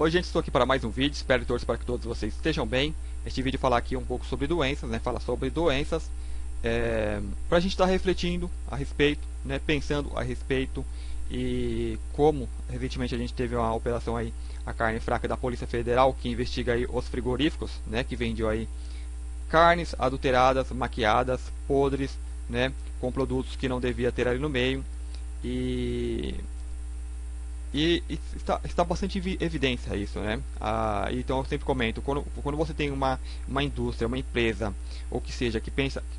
Oi gente, estou aqui para mais um vídeo, espero e torço para que todos vocês estejam bem. Este vídeo falar aqui um pouco sobre doenças, fala sobre doenças, para a gente estar refletindo a respeito, pensando a respeito e como recentemente a gente teve uma operação aí, a carne fraca da Polícia Federal, que investiga aí os frigoríficos, que vendiam aí carnes adulteradas, maquiadas, podres, com produtos que não devia ter ali no meio e está bastante evidência isso, então eu sempre comento, quando você tem uma indústria, uma empresa, ou que seja, que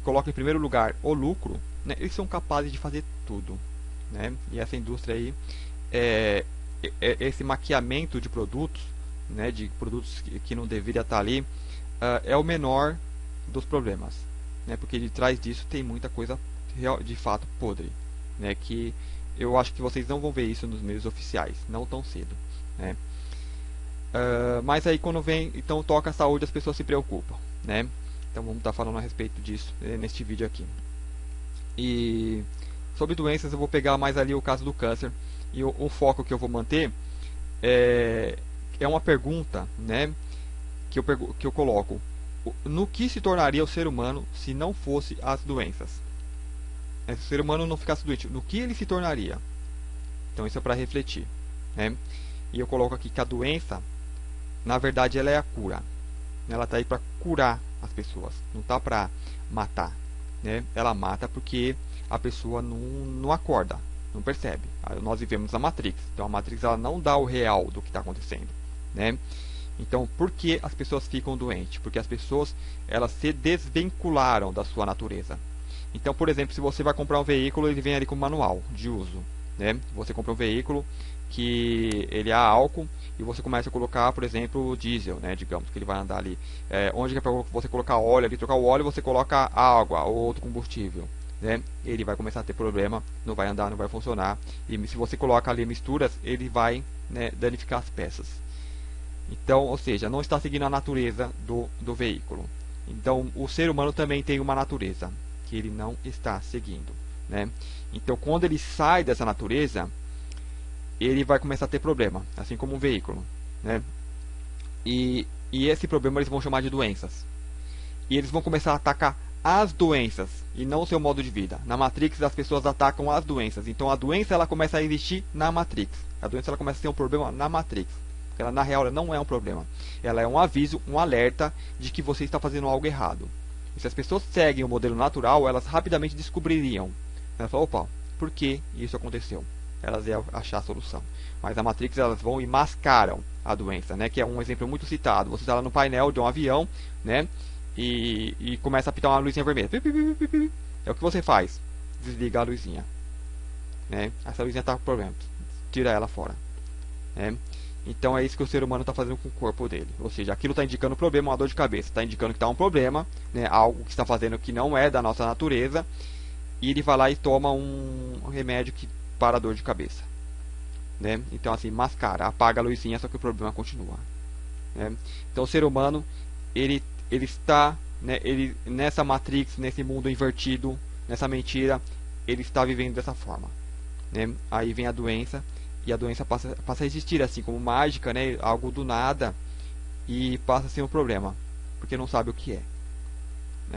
coloca em primeiro lugar o lucro, eles são capazes de fazer tudo, e essa indústria aí, esse maquiamento de produtos, de produtos que não deveria estar ali, é o menor dos problemas, porque de trás disso tem muita coisa de fato podre, que eu acho que vocês não vão ver isso nos meios oficiais, não tão cedo, mas aí quando vem, então toca a saúde, as pessoas se preocupam, então vamos estar falando a respeito disso neste vídeo aqui. E sobre doenças eu vou pegar mais ali o caso do câncer, e o foco que eu vou manter é uma pergunta, que eu coloco: no que se tornaria o ser humano se não fosse as doenças? Se o ser humano não ficasse doente, no que ele se tornaria? Então isso é para refletir, E eu coloco aqui que a doença, na verdade, ela é a cura. Ela está aí para curar as pessoas, não está para matar, Ela mata porque a pessoa não acorda, não percebe. Nós vivemos na Matrix, então a Matrix ela não dá o real do que está acontecendo, Então, por que as pessoas ficam doentes? Porque as pessoas elas se desvincularam da sua natureza. Então, por exemplo, se você vai comprar um veículo, ele vem ali com manual de uso, Você compra um veículo que ele é álcool e você começa a colocar, por exemplo, diesel, digamos que ele vai andar ali. Onde que é para você colocar óleo ali, trocar o óleo, você coloca água ou outro combustível, Ele vai começar a ter problema, não vai andar, não vai funcionar. E se você coloca ali misturas, ele vai, danificar as peças. Então, ou seja, não está seguindo a natureza do veículo. Então, o ser humano também tem uma natureza que ele não está seguindo, Então, quando ele sai dessa natureza, ele vai começar a ter problema, assim como um veículo, E esse problema eles vão chamar de doenças. E eles vão começar a atacar as doenças e não o seu modo de vida. Na Matrix as pessoas atacam as doenças. Então a doença ela começa a existir na Matrix. A doença ela começa a ter um problema na Matrix. Porque ela na real ela não é um problema. Ela é um aviso, um alerta de que você está fazendo algo errado. E se as pessoas seguem o modelo natural, elas rapidamente descobririam. Elas falam, opa, por que isso aconteceu? Elas iam achar a solução. Mas a Matrix elas vão e mascaram a doença, que é um exemplo muito citado. Você está lá no painel de um avião, e começa a pitar uma luzinha vermelha. É o que você faz? Desliga a luzinha, Essa luzinha está com problema. Tira ela fora, Então é isso que o ser humano está fazendo com o corpo dele. Ou seja, aquilo está indicando um problema, uma dor de cabeça. Está indicando que está um problema, algo que está fazendo que não é da nossa natureza. E ele vai lá e toma um remédio para a dor de cabeça. Então assim, mascara, apaga a luzinha, só que o problema continua. Então o ser humano, ele está nessa Matrix, nesse mundo invertido, nessa mentira, ele está vivendo dessa forma. Aí vem a doença. E a doença passa a existir assim como mágica, algo do nada, e passa a ser um problema, porque não sabe o que é.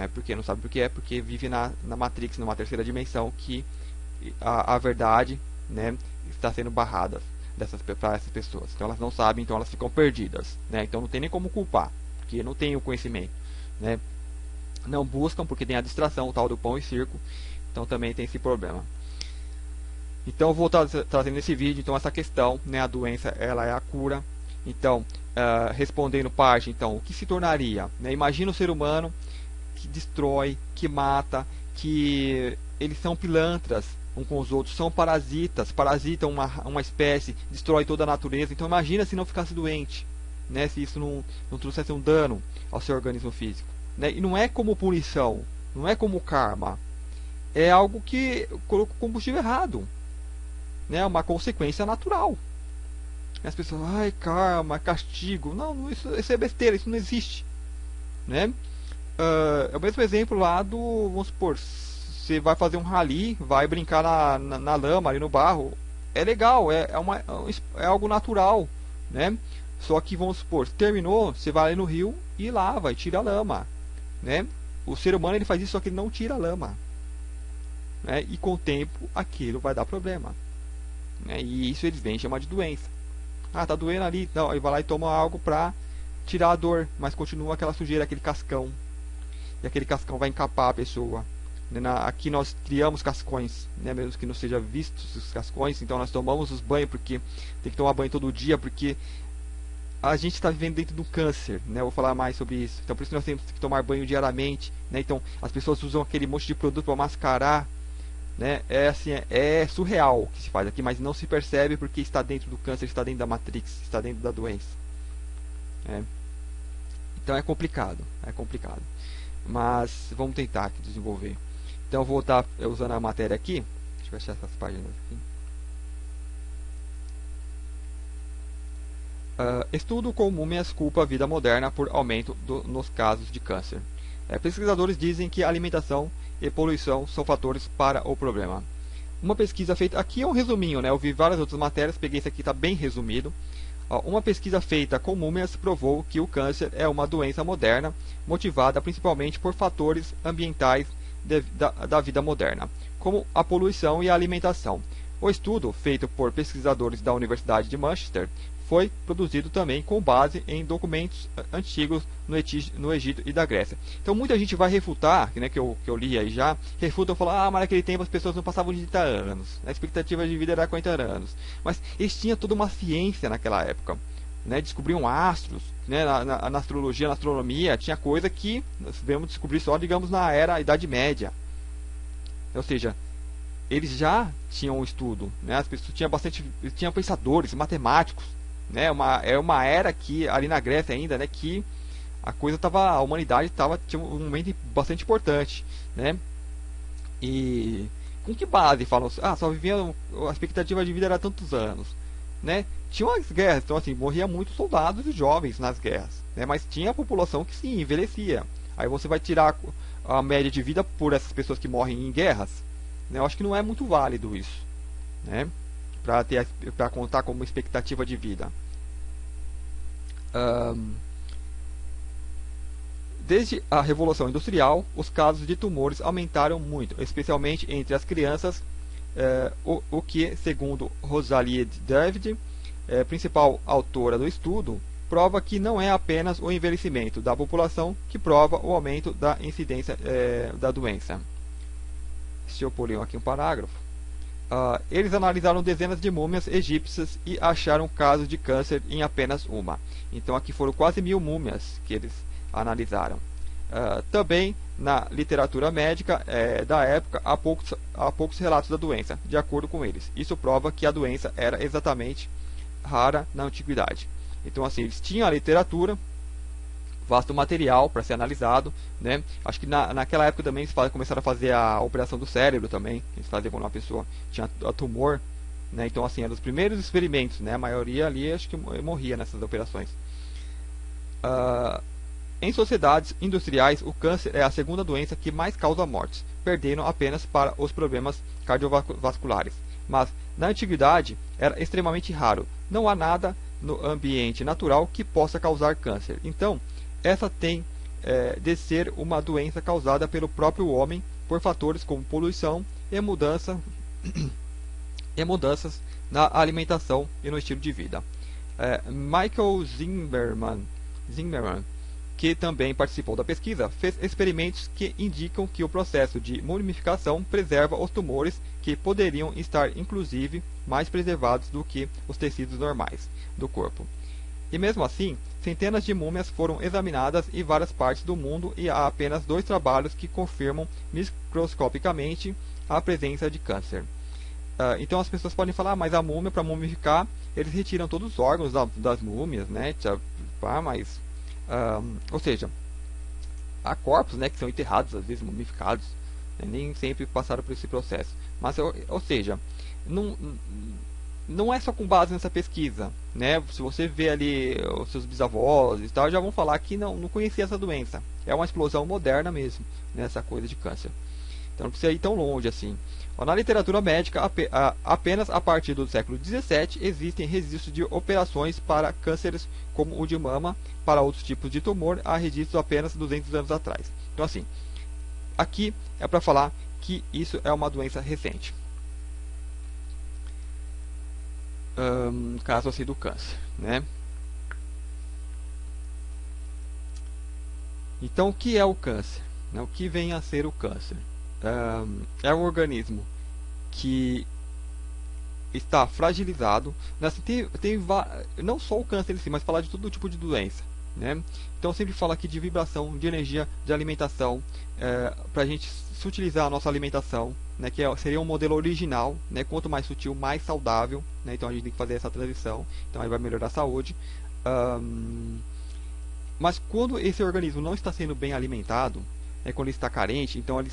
Porque não sabe o que é, porque vive na Matrix, numa terceira dimensão, que a verdade, está sendo barrada para essas pessoas. Então elas não sabem, então elas ficam perdidas. Então não tem nem como culpar, porque não tem o conhecimento. Não buscam, porque tem a distração, o tal do pão e circo. Então também tem esse problema. Então eu vou estar trazendo nesse vídeo então essa questão, a doença ela é a cura. Então respondendo parte, então o que se tornaria? Imagina o ser humano que destrói, que mata, que eles são pilantras uns com os outros, são parasitas, parasitam uma espécie, destrói toda a natureza. Então imagina se não ficasse doente, se isso não trouxesse um dano ao seu organismo físico, E não é como punição, não é como karma, é algo que colocou combustível errado. Uma consequência natural. As pessoas, ai, karma, castigo. Não, isso é besteira, isso não existe. É o mesmo exemplo lá do, vamos supor, você vai fazer um rally, vai brincar na lama, ali no barro. É legal, é algo natural, Só que vamos supor, terminou, você vai ali no rio e lava e tira a lama, né? O ser humano ele faz isso, só que ele não tira a lama, né? E com o tempo aquilo vai dar problema, né? E isso eles vêm chamar de doença. Ah, tá doendo ali, não, aí vai lá e toma algo pra tirar a dor, mas continua aquela sujeira, aquele cascão, e aquele cascão vai encapar a pessoa. Aqui nós criamos cascões, né? Mesmo que não seja vistos os cascões, então nós tomamos os banhos porque tem que tomar banho todo dia, porque a gente está vivendo dentro do câncer, né? Eu vou falar mais sobre isso. Então por isso nós temos que tomar banho diariamente, né? Então as pessoas usam aquele monte de produto para mascarar, né? É assim, é surreal o que se faz aqui, mas não se percebe porque está dentro do câncer, está dentro da Matrix, está dentro da doença, né? Então é complicado, mas vamos tentar aqui desenvolver. Então eu vou estar usando a matéria aqui. Deixa eu achar essas páginas aqui. Estudo com múmias culpa a vida moderna por aumento nos casos de câncer. Pesquisadores dizem que alimentação e poluição são fatores para o problema. Uma pesquisa feita... Aqui é um resuminho, né? Eu vi várias outras matérias, peguei esse aqui, está bem resumido. Uma pesquisa feita com múmias provou que o câncer é uma doença moderna, motivada principalmente por fatores ambientais da vida moderna, como a poluição e a alimentação. O estudo, feito por pesquisadores da Universidade de Manchester, foi produzido também com base em documentos antigos no Egito e da Grécia. Então muita gente vai refutar, né, que eu li aí já, refutam e falam, mas naquele tempo as pessoas não passavam de 30 anos, a expectativa de vida era 40 anos. Mas eles tinham toda uma ciência naquela época, né, descobriam astros, né, na astrologia, na astronomia, tinha coisa que nós devemos descobrir só, digamos, na Idade Média. Ou seja, eles já tinham um estudo, né, as pessoas tinham pensadores, matemáticos, né, é uma era que ali na Grécia ainda, né, que a humanidade tinha um momento bastante importante, né? E com que base falam? Só viviam, a expectativa de vida era tantos anos, né? Tinham as guerras, então assim, morria muitos soldados e jovens nas guerras, né? Mas tinha a população que sim, envelhecia. Aí você vai tirar a média de vida por essas pessoas que morrem em guerras, né? Eu acho que não é muito válido isso, né? Para contar como expectativa de vida. Desde a Revolução Industrial, os casos de tumores aumentaram muito, especialmente entre as crianças, o que, segundo Rosalie David, principal autora do estudo, prova que não é apenas o envelhecimento da população que prova o aumento da incidência da doença. Deixa eu pular aqui um parágrafo. Eles analisaram dezenas de múmias egípcias e acharam casos de câncer em apenas uma. Então aqui foram quase 1000 múmias que eles analisaram. Também na literatura médica da época há poucos relatos da doença, de acordo com eles. Isso prova que a doença era exatamente rara na antiguidade. Então assim, eles tinham a literatura, vasto material para ser analisado, né? Acho que naquela época também eles começaram a fazer a operação do cérebro também, eles faziam quando uma pessoa tinha tumor, né? Então assim, eram os primeiros experimentos, né? A maioria ali acho que morria nessas operações. Em sociedades industriais, o câncer é a segunda doença que mais causa mortes, perdendo apenas para os problemas cardiovasculares. Mas na antiguidade era extremamente raro. Não há nada no ambiente natural que possa causar câncer. Então essa tem de ser uma doença causada pelo próprio homem por fatores como poluição e mudanças na alimentação e no estilo de vida. Michael Zimmerman, que também participou da pesquisa, fez experimentos que indicam que o processo de mumificação preserva os tumores que poderiam estar inclusive mais preservados do que os tecidos normais do corpo. E mesmo assim, centenas de múmias foram examinadas em várias partes do mundo e há apenas 2 trabalhos que confirmam microscopicamente a presença de câncer. Então as pessoas podem falar, mas a múmia, para mumificar, eles retiram todos os órgãos das múmias, né? Ou seja, há corpos, né, que são enterrados, às vezes mumificados, né? Nem sempre passaram por esse processo. Mas, ou seja, não é só com base nessa pesquisa, né? Se você vê ali os seus bisavós e tal, já vão falar que não conhecia essa doença. É uma explosão moderna mesmo, nessa coisa de câncer. Então não precisa ir tão longe assim. Na literatura médica, apenas a partir do século XVII existem registros de operações para cânceres como o de mama. Para outros tipos de tumor, há registros apenas 200 anos atrás. Então assim, aqui é para falar que isso é uma doença recente. Caso assim do câncer, né? Então, o que é o câncer? O que vem a ser o câncer? É um organismo que está fragilizado. Não só o câncer em si, mas falar de todo tipo de doença. Né? Então, sempre fala aqui de vibração, de energia, de alimentação, para a gente se utilizar a nossa alimentação, né, que seria um modelo original, né, quanto mais sutil, mais saudável. Né? Então, a gente tem que fazer essa transição. Então, aí vai melhorar a saúde. Mas quando esse organismo não está sendo bem alimentado, quando ele está carente, então ele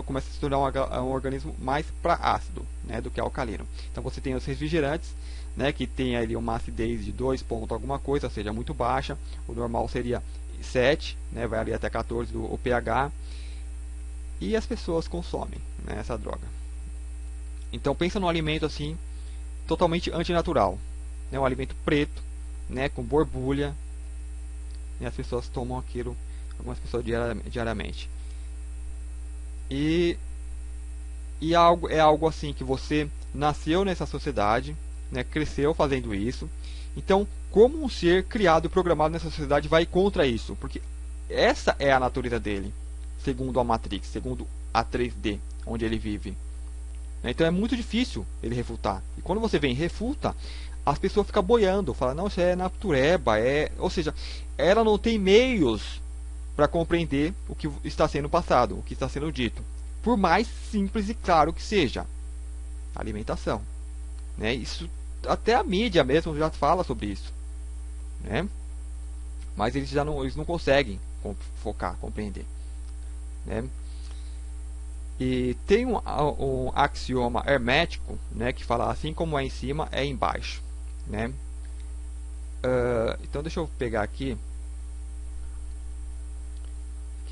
começa a se tornar um organismo mais para ácido, né, do que alcalino. Então você tem os refrigerantes, né, que tem ali uma acidez de 2 pontos alguma coisa, ou seja, muito baixa. O normal seria 7, né, vai ali até 14 o pH. E as pessoas consomem, né, essa droga. Então pensa num alimento assim, totalmente antinatural. Né, um alimento preto, né, com borbulha. E as pessoas tomam aquilo, algumas pessoas diariamente. E é algo assim que você nasceu nessa sociedade, né, cresceu fazendo isso. Então, como um ser criado e programado nessa sociedade vai contra isso? Porque essa é a natureza dele, segundo a Matrix, segundo a 3D, onde ele vive. Então é muito difícil ele refutar. E quando você vem e refuta, as pessoas ficam boiando, falam, não, isso é natureba, ou seja, ela não tem meios para compreender o que está sendo passado, o que está sendo dito. Por mais simples e claro que seja. Alimentação. Né? Isso, até a mídia mesmo já fala sobre isso. Né? Mas eles não conseguem focar, compreender. Né? E tem um axioma hermético, né, que fala assim como é em cima, é embaixo. Né? Então deixa eu pegar aqui.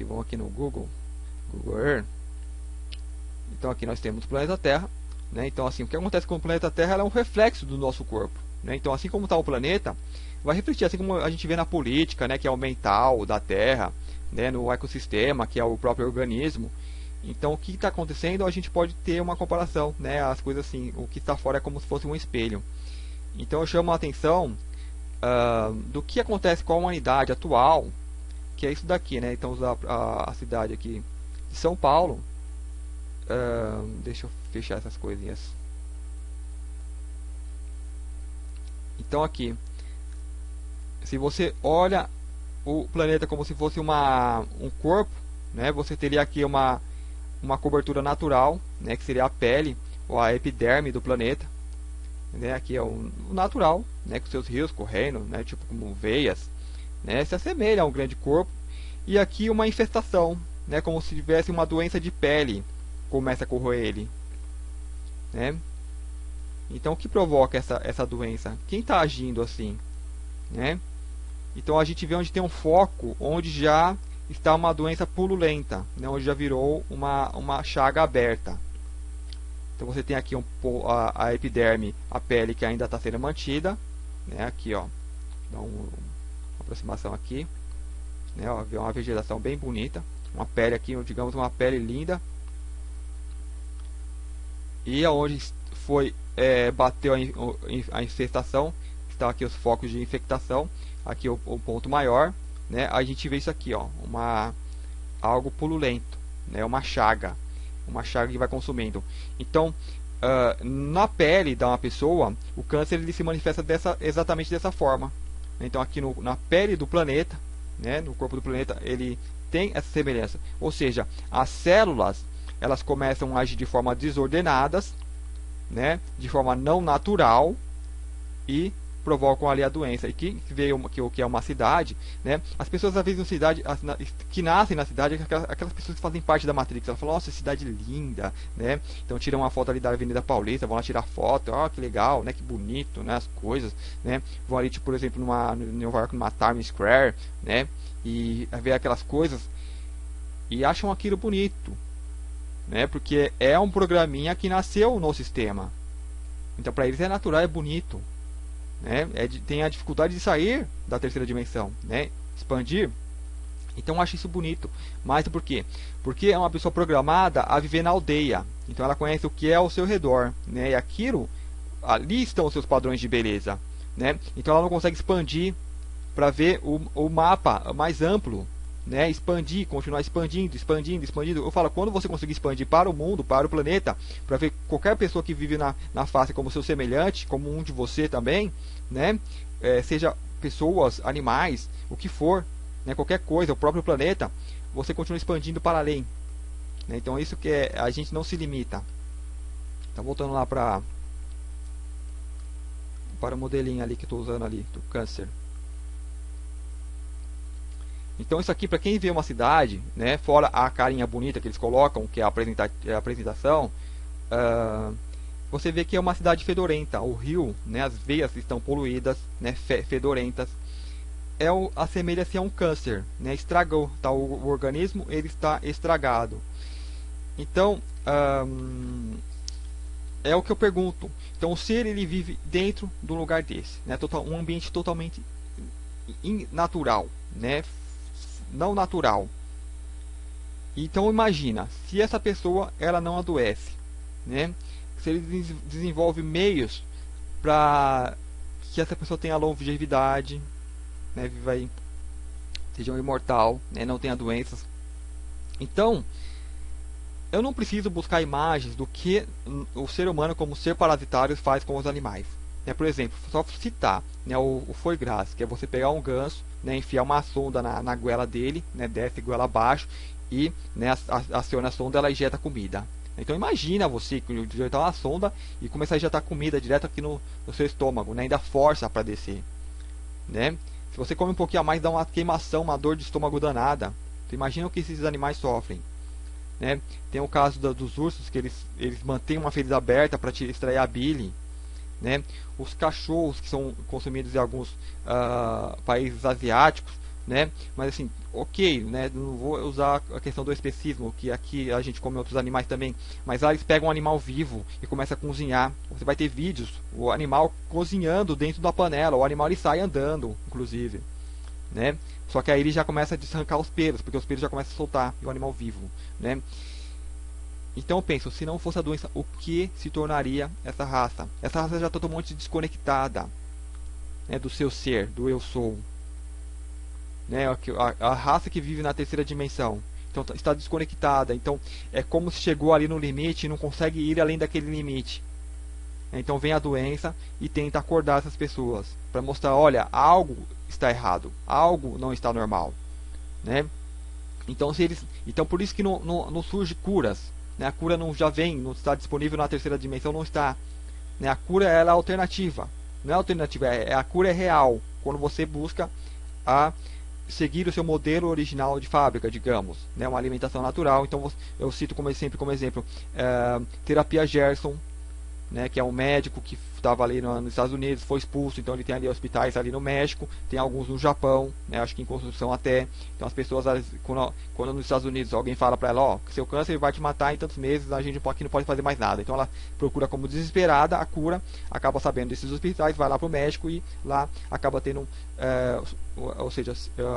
Vamos aqui no Google Earth. Então aqui nós temos o planeta Terra, né? Então assim, o que acontece com o planeta Terra é um reflexo do nosso corpo, né? Então assim como está o planeta, vai refletir, assim como a gente vê na política, né, que é o mental da Terra, né, no ecossistema, que é o próprio organismo. Então o que está acontecendo, a gente pode ter uma comparação, né? As coisas assim, o que está fora é como se fosse um espelho. Então eu chamo a atenção do que acontece com a humanidade atual, que é isso daqui, né? Então usar a cidade aqui de São Paulo. Deixa eu fechar essas coisinhas. Então aqui, se você olha o planeta como se fosse um corpo, né? Você teria aqui uma cobertura natural, né? Que seria a pele ou a epiderme do planeta. Né? Aqui é o natural, né? Com seus rios correndo, né? Tipo como veias. Né, se assemelha a um grande corpo. E aqui uma infestação, né, como se tivesse uma doença de pele, começa a corroer ele. Né? Então o que provoca essa doença? Quem está agindo assim? Né? Então a gente vê onde tem um foco, onde já está uma doença pululenta, né, onde já virou uma chaga aberta. Então você tem aqui a epiderme, a pele que ainda está sendo mantida. Né, aqui, ó, dá uma aproximação aqui, né, ó, vê uma vegetação bem bonita, uma pele aqui, digamos uma pele linda, e aonde foi bateu a infestação, estão aqui os focos de infectação, aqui o ponto maior, né, a gente vê isso aqui, ó, algo pululento, né, uma chaga que vai consumindo. Então na pele de uma pessoa, o câncer ele se manifesta exatamente dessa forma. Então aqui na pele do planeta, né, no corpo do planeta, ele tem essa semelhança. Ou seja, as células elas começam a agir de forma desordenadas, né, de forma não natural, e provocam ali a doença. E que veio que é uma cidade, né? As pessoas às vezes na cidade, que nascem na cidade, aquelas pessoas que fazem parte da Matrix, elas falam, nossa, cidade linda, né? Então tiram uma foto ali da Avenida Paulista, vão lá tirar foto, ó, que legal, né? Que bonito, né? As coisas, né? Vão ali, tipo, por exemplo, em Nova York, numa Times Square, né? E ver aquelas coisas e acham aquilo bonito, né? Porque é um programinha que nasceu no sistema. Então para eles é natural, é bonito, né? Tem a dificuldade de sair da terceira dimensão, né? Expandir. Então eu acho isso bonito. Mas por quê? Porque é uma pessoa programada a viver na aldeia. Então ela conhece o que é ao seu redor, né? E aquilo, ali estão os seus padrões de beleza, né? Então ela não consegue expandir para ver o mapa mais amplo, né? Expandir, continuar expandindo, expandindo, expandindo. Eu falo, quando você conseguir expandir para o mundo, para o planeta, para ver qualquer pessoa que vive na face como seu semelhante, como um de você também, né? Seja pessoas, animais, o que for, né? Qualquer coisa, o próprio planeta, você continua expandindo para além, né? Então isso que a gente não se limita. Então voltando lá para o modelinho ali que estou usando ali do câncer. Então isso aqui, para quem vê uma cidade, né, fora a carinha bonita que eles colocam, que é a apresentação, você vê que é uma cidade fedorenta. O rio, né, as veias estão poluídas, né, fedorentas. Assemelha-se a um câncer, né, estragou, tá, o organismo ele está estragado. Então, é o que eu pergunto. Então o ser ele vive dentro de um lugar desse, né, um ambiente totalmente natural, né, não natural. Então imagina, se essa pessoa ela não adoece, né? Se ele desenvolve meios para que essa pessoa tenha longevidade, né? Viva aí, seja um imortal, né? Não tenha doenças. Então, eu não preciso buscar imagens do que o ser humano como ser parasitário faz com os animais. Por exemplo, só citar, né, o foie gras, que é você pegar um ganso, né, enfiar uma sonda na goela dele, né, desce a goela abaixo e, né, aciona a sonda, ela injeta comida. Então imagina você injetar uma sonda e começar a injetar comida direto aqui no seu estômago, né, ainda força para descer, né? Se você come um pouquinho a mais, dá uma queimação, uma dor de estômago danada. Então imagina o que esses animais sofrem, né? Tem o caso dos ursos, que eles mantêm uma ferida aberta para extrair a bile, né? Os cachorros que são consumidos em alguns países asiáticos, né? Mas assim, ok, né? Não vou usar a questão do especismo, que aqui a gente come outros animais também, mas lá eles pegam um animal vivo e começam a cozinhar. Você vai ter vídeos, o animal cozinhando dentro da panela, o animal ele sai andando, inclusive, né? Só que aí ele já começa a desarrancar os pelos, porque os pelos já começam a soltar, e o animal vivo, né? Então eu penso, se não fosse a doença, o que se tornaria essa raça? Essa raça já está totalmente desconectada, né, do seu ser, do eu sou. Né, a raça que vive na terceira dimensão. Então está desconectada. Então é como se chegou ali no limite e não consegue ir além daquele limite. Então vem a doença e tenta acordar essas pessoas para mostrar, olha, algo está errado, algo não está normal, né? Então por isso que não surge curas. Né? A cura não já vem, não está disponível na terceira dimensão, não está. Né? A cura ela é alternativa. Não é alternativa, a cura é real. Quando você busca seguir o seu modelo original de fábrica, digamos. Né? Uma alimentação natural. Então eu cito sempre como exemplo terapia Gerson, né, que é um médico que estava ali nos Estados Unidos, foi expulso, então ele tem ali hospitais ali no México, tem alguns no Japão, né, acho que em construção até. Então as pessoas, quando nos Estados Unidos alguém fala para ela, ó, que seu câncer vai te matar em tantos meses, a gente aqui não pode fazer mais nada. Então ela procura como desesperada a cura, acaba sabendo desses hospitais, vai lá para o México e lá acaba tendo, ou seja,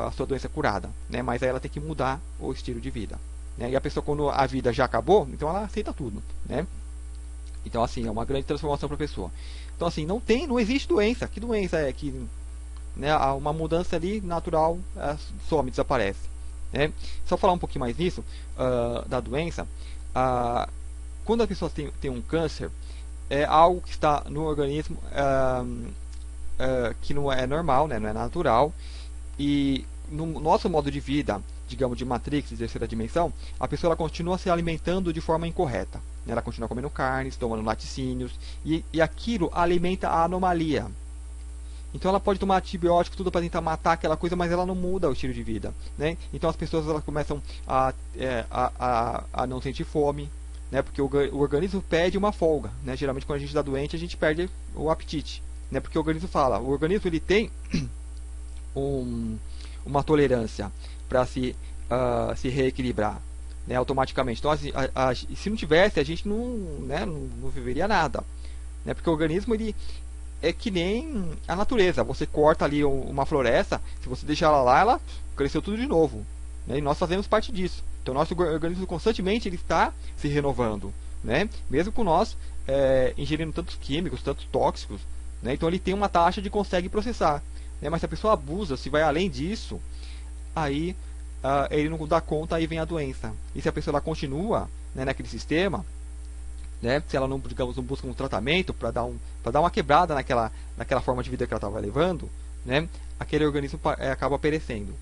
a sua doença curada, né, mas aí ela tem que mudar o estilo de vida. Né, e a pessoa, quando a vida já acabou, então ela aceita tudo, né? Então, assim, é uma grande transformação para a pessoa. Então, assim, não existe doença. Que doença é que, né, uma mudança ali natural some, desaparece. Né? Só falar um pouquinho mais nisso, da doença. Quando a pessoa tem um câncer, é algo que está no organismo que não é normal, né, não é natural. E no nosso modo de vida, digamos, de Matrix, de terceira dimensão, a pessoa ela continua se alimentando de forma incorreta. Ela continua comendo carnes, tomando laticínios, e aquilo alimenta a anomalia. Então ela pode tomar antibiótico, tudo para tentar matar aquela coisa, mas ela não muda o estilo de vida. Né? Então as pessoas elas começam a não sentir fome, né? Porque o organismo pede uma folga. Né? Geralmente quando a gente está doente, a gente perde o apetite. Né? Porque o organismo fala, o organismo ele tem uma tolerância para se reequilibrar. né, automaticamente. Então, assim, se não tivesse, a gente não, né, não viveria nada, né, porque o organismo ele é que nem a natureza. Você corta ali uma floresta, se você deixar ela lá, ela cresceu tudo de novo, né, e nós fazemos parte disso. Então, nosso organismo constantemente ele está se renovando, né, mesmo com nós ingerindo tantos químicos, tantos tóxicos, né, então ele tem uma taxa de consegue processar, né, mas se a pessoa abusa, se vai além disso, aí ele não dá conta, aí vem a doença. E se a pessoa ela continua, né, naquele sistema, né, se ela não, digamos, não busca um tratamento para dar uma quebrada naquela forma de vida que ela estava levando, né, aquele organismo acaba perecendo.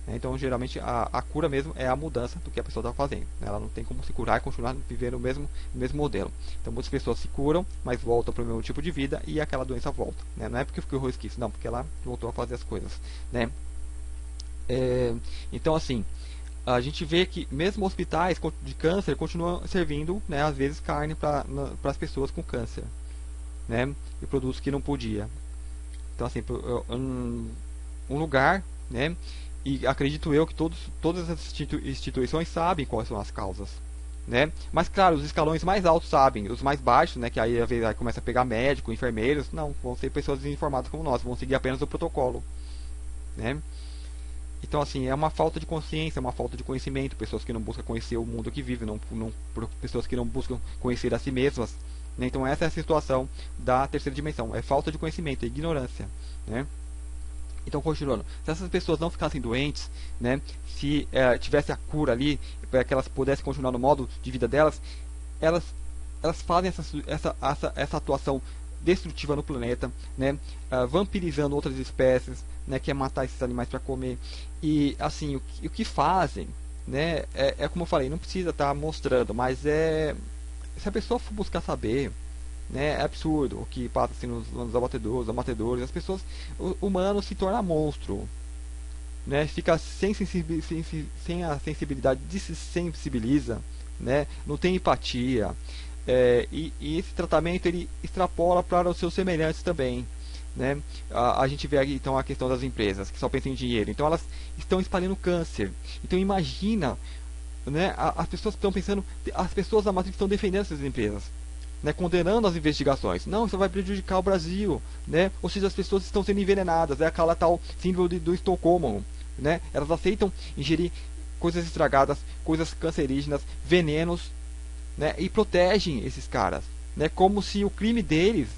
Então, geralmente, a cura mesmo é a mudança do que a pessoa está fazendo. Ela não tem como se curar e continuar vivendo o mesmo modelo. Então, muitas pessoas se curam, mas voltam para o mesmo tipo de vida e aquela doença volta, né? Não é porque ficou resquício, não, porque ela voltou a fazer as coisas, né? Então, assim, a gente vê que mesmo hospitais de câncer continuam servindo, né, às vezes, carne para as pessoas com câncer, né? E produtos que não podia. Então, assim, um lugar, né? E acredito eu que todas as instituições sabem quais são as causas, né? Mas claro, os escalões mais altos sabem, os mais baixos, né? Que aí às vezes aí começa a pegar médico, enfermeiros, não, vão ser pessoas desinformadas como nós, vão seguir apenas o protocolo, né? Então assim, é uma falta de consciência, é uma falta de conhecimento, pessoas que não buscam conhecer o mundo que vive, pessoas que não buscam conhecer a si mesmas, né? Então essa é a situação da terceira dimensão, é falta de conhecimento, é ignorância, né? Então, continuando, se essas pessoas não ficassem doentes, né, se tivesse a cura ali, para que elas pudessem continuar no modo de vida delas, elas fazem essa atuação destrutiva no planeta, né, vampirizando outras espécies, né, que é matar esses animais para comer. E, assim, o que fazem, né, é como eu falei, não precisa estar mostrando, mas se a pessoa for buscar saber, né, é absurdo o que passa assim, nos abatedores, as pessoas, o humano se torna monstro, né, fica sem a sensibilidade, desensibiliza, né, não tem empatia, e esse tratamento ele extrapola para os seus semelhantes também, né. A gente vê aqui então a questão das empresas que só pensam em dinheiro, então elas estão espalhando câncer. Então imagina, né, as pessoas estão pensando, as pessoas da Matrix estão defendendo essas empresas, né, condenando as investigações. Não, isso vai prejudicar o Brasil, né? Ou seja, as pessoas estão sendo envenenadas. É aquela tal síndrome do Estocolmo, né? Elas aceitam ingerir coisas estragadas, coisas cancerígenas, venenos, né? E protegem esses caras, né? Como se o crime deles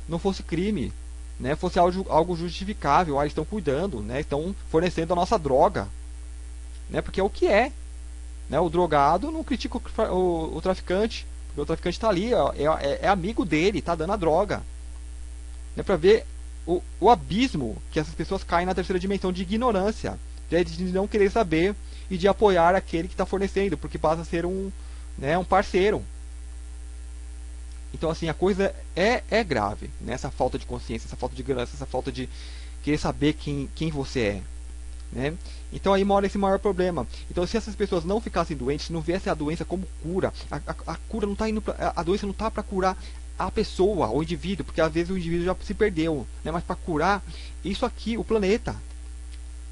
não fosse crime, né? Fosse algo justificável. Ah, eles estão cuidando, né? Estão fornecendo a nossa droga, né? Porque é o que é, né? O drogado não critica o traficante. Porque o traficante está ali, é amigo dele, está dando a droga. É para ver o abismo que essas pessoas caem na terceira dimensão de ignorância, de não querer saber e de apoiar aquele que está fornecendo, porque passa a ser um parceiro. Então, assim, a coisa é grave, né? Essa falta de consciência, essa falta de ignorância, essa falta de querer saber quem você é, né? Então aí mora esse maior problema. Então se essas pessoas não ficassem doentes, se não viessem a doença como cura, a cura não tá indo a doença não está para curar a pessoa, o indivíduo, porque às vezes o indivíduo já se perdeu, né? Mas para curar isso aqui, o planeta,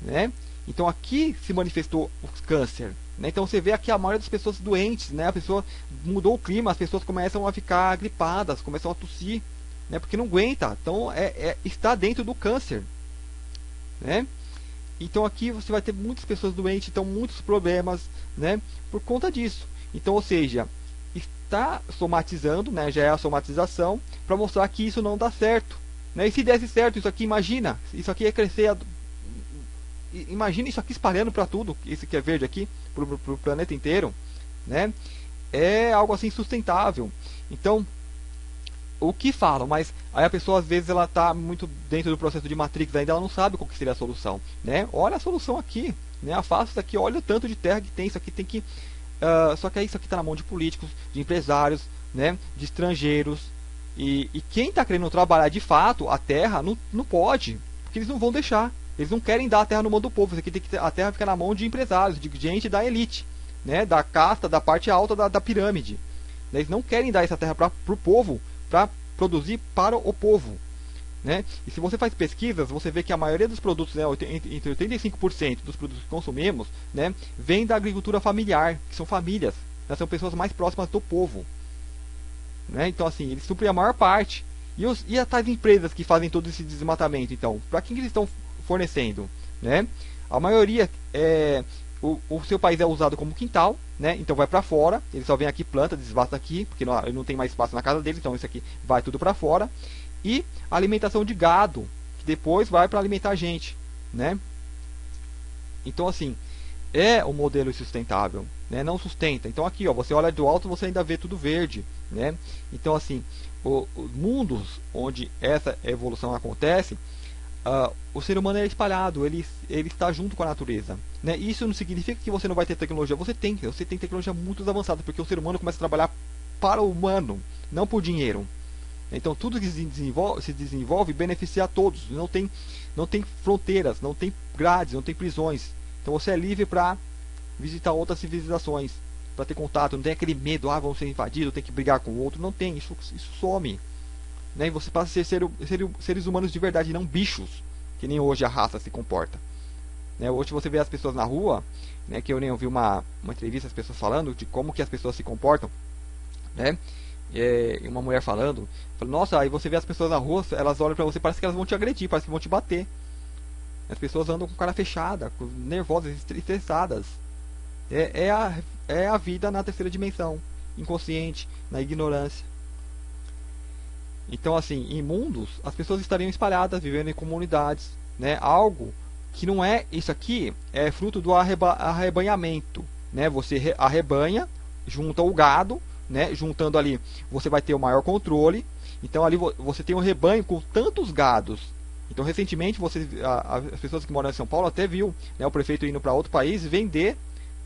né? Então aqui se manifestou o câncer, né? Então você vê aqui a maioria das pessoas doentes, né? A pessoa mudou o clima, as pessoas começam a ficar gripadas, começam a tossir, né? Porque não aguenta. Então está dentro do câncer, né? Então aqui você vai ter muitas pessoas doentes, então muitos problemas, né, por conta disso. Então, ou seja, está somatizando, né, já é a somatização, para mostrar que isso não dá certo, né? E se desse certo, isso aqui, imagina, isso aqui ia crescer, imagina isso aqui espalhando para tudo, esse que é verde aqui, para o planeta inteiro, né? É algo assim sustentável. Então, o que falam, mas aí a pessoa às vezes ela está muito dentro do processo de Matrix ainda, ela não sabe qual que seria a solução, né? Olha a solução aqui, né? Afasta isso aqui, olha o tanto de terra que tem, isso aqui tem que só que aí isso aqui está na mão de políticos, de empresários, né? De estrangeiros, e quem está querendo trabalhar de fato a terra não pode, porque eles não vão deixar, eles não querem dar a terra no mão do povo, isso aqui tem que a terra fica na mão de empresários, de gente da elite, né? Da casta, da parte alta da pirâmide. Eles não querem dar essa terra para o povo, para produzir para o povo, né? E se você faz pesquisas, você vê que a maioria dos produtos, né, entre 85% dos produtos que consumimos, né, vem da agricultura familiar, que são famílias, né, são pessoas mais próximas do povo, né? Então assim, eles suprem a maior parte. E as tais empresas que fazem todo esse desmatamento, então, para quem que eles estão fornecendo, né? A maioria o seu país é usado como quintal, né? Então vai para fora, ele só vem aqui, planta, desmata aqui, porque ele não tem mais espaço na casa dele, então isso aqui vai tudo para fora. E alimentação de gado, que depois vai para alimentar a gente, né? Então assim, é um modelo sustentável, né? Não sustenta. Então aqui, ó, você olha do alto, você ainda vê tudo verde, né? Então assim, os mundos onde essa evolução acontece, o ser humano é espalhado, ele está junto com a natureza, né? Isso não significa que você não vai ter tecnologia, você tem tecnologia muito avançada, porque o ser humano começa a trabalhar para o humano, não por dinheiro. Então tudo que se desenvolve beneficia a todos, não tem fronteiras, não tem grades, não tem prisões. Então você é livre para visitar outras civilizações, para ter contato, não tem aquele medo, vamos ser invadidos, tem que brigar com o outro, não tem, isso some. Né? E você passa a ser seres humanos de verdade, não bichos, que nem hoje a raça se comporta. Né? Hoje você vê as pessoas na rua, né, que eu nem ouvi uma entrevista, as pessoas falando de como que as pessoas se comportam, né? Uma mulher falando, nossa, aí você vê as pessoas na rua, elas olham pra você, parece que elas vão te agredir, parece que vão te bater. As pessoas andam com cara fechada, nervosas, estressadas. É a vida na terceira dimensão, inconsciente, na ignorância. Então assim, em mundos, as pessoas estariam espalhadas, vivendo em comunidades, né? Algo que não é, isso aqui é fruto do arrebanhamento, né? Você arrebanha, junta o gado, né? Juntando ali, você vai ter o maior controle. Então ali você tem um rebanho com tantos gados. Então recentemente as pessoas que moram em São Paulo até viu, né, o prefeito indo para outro país vender,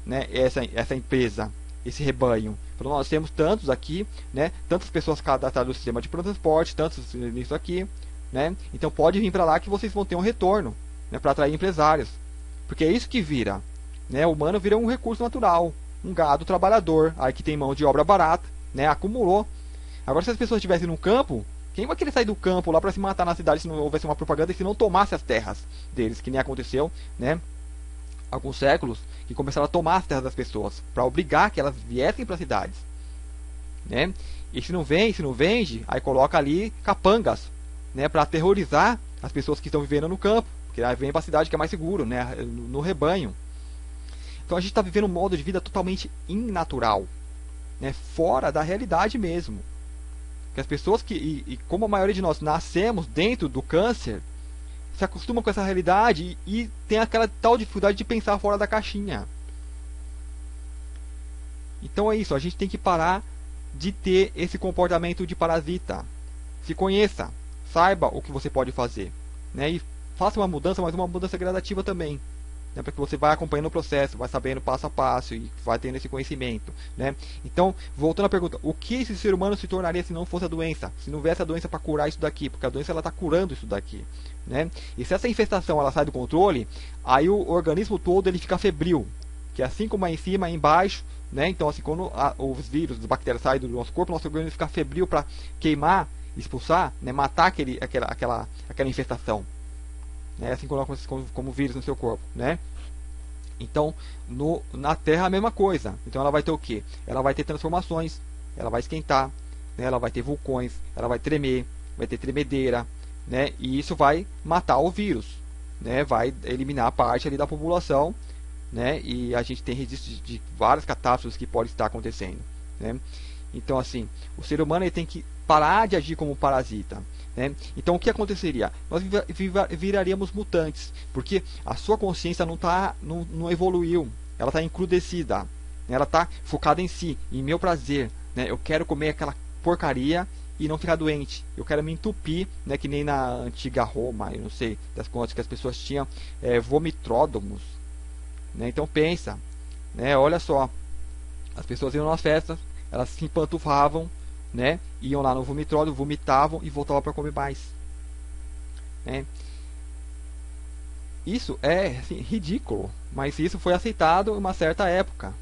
né, essa empresa, esse rebanho. Falou, nós temos tantos aqui, né, tantas pessoas cadastradas no sistema de transporte, tantos nisso aqui, né? Então pode vir para lá que vocês vão ter um retorno, né, para atrair empresários. Porque é isso que vira, né? O humano vira um recurso natural, um gado trabalhador, aí que tem mão de obra barata, né? Acumulou. Agora, se as pessoas estivessem no campo, quem vai querer sair do campo lá para se matar na cidade se não houvesse uma propaganda e se não tomasse as terras deles, que nem aconteceu, né? Alguns séculos, que começaram a tomar as terras das pessoas para obrigar que elas viessem para as cidades, né? E se não vende, aí coloca ali capangas, né? Para aterrorizar as pessoas que estão vivendo no campo, porque aí vem para a cidade que é mais seguro, né? No rebanho. Então a gente está vivendo um modo de vida totalmente innatural, né? Fora da realidade mesmo. Que as pessoas como a maioria de nós nascemos dentro do câncer, se acostumam com essa realidade e tem aquela tal dificuldade de pensar fora da caixinha. Então é isso, a gente tem que parar de ter esse comportamento de parasita. Se conheça, saiba o que você pode fazer, né? E faça uma mudança, mas uma mudança gradativa também. Né, para que você vai acompanhando o processo, vai sabendo passo a passo e vai tendo esse conhecimento, né? Então, voltando à pergunta, o que esse ser humano se tornaria se não fosse a doença? Se não houvesse a doença para curar isso daqui? Porque a doença ela está curando isso daqui, né? E se essa infestação ela sai do controle, aí o organismo todo ele fica febril, que assim como é em cima, é embaixo, né? Então, assim, quando os vírus, as bactérias saem do nosso corpo, nosso organismo fica febril para queimar, expulsar, né? Matar aquela infestação. Assim como vírus no seu corpo, né? Então, na Terra a mesma coisa. Então ela vai ter o quê? Ela vai ter transformações, ela vai esquentar, né? Ela vai ter vulcões, ela vai tremer, vai ter tremedeira, né? E isso vai matar o vírus, né? Vai eliminar parte ali da população, né? E a gente tem registros de várias catástrofes que podem estar acontecendo, né? Então, assim, o ser humano ele tem que parar de agir como parasita, né? Então, o que aconteceria? Nós viraríamos mutantes, porque a sua consciência não evoluiu, ela está encrudecida, né? Ela está focada em si, em meu prazer, né? Eu quero comer aquela porcaria e não ficar doente. Eu quero me entupir, né? Que nem na antiga Roma, eu não sei das contas que as pessoas tinham vomitródomos, né? Então pensa, né? Olha só, as pessoas iam nas festas, elas se empantufavam, né? Iam lá no vomitródromo, vomitavam e voltavam para comer mais, né? Isso é assim, ridículo, mas isso foi aceitado em uma certa época,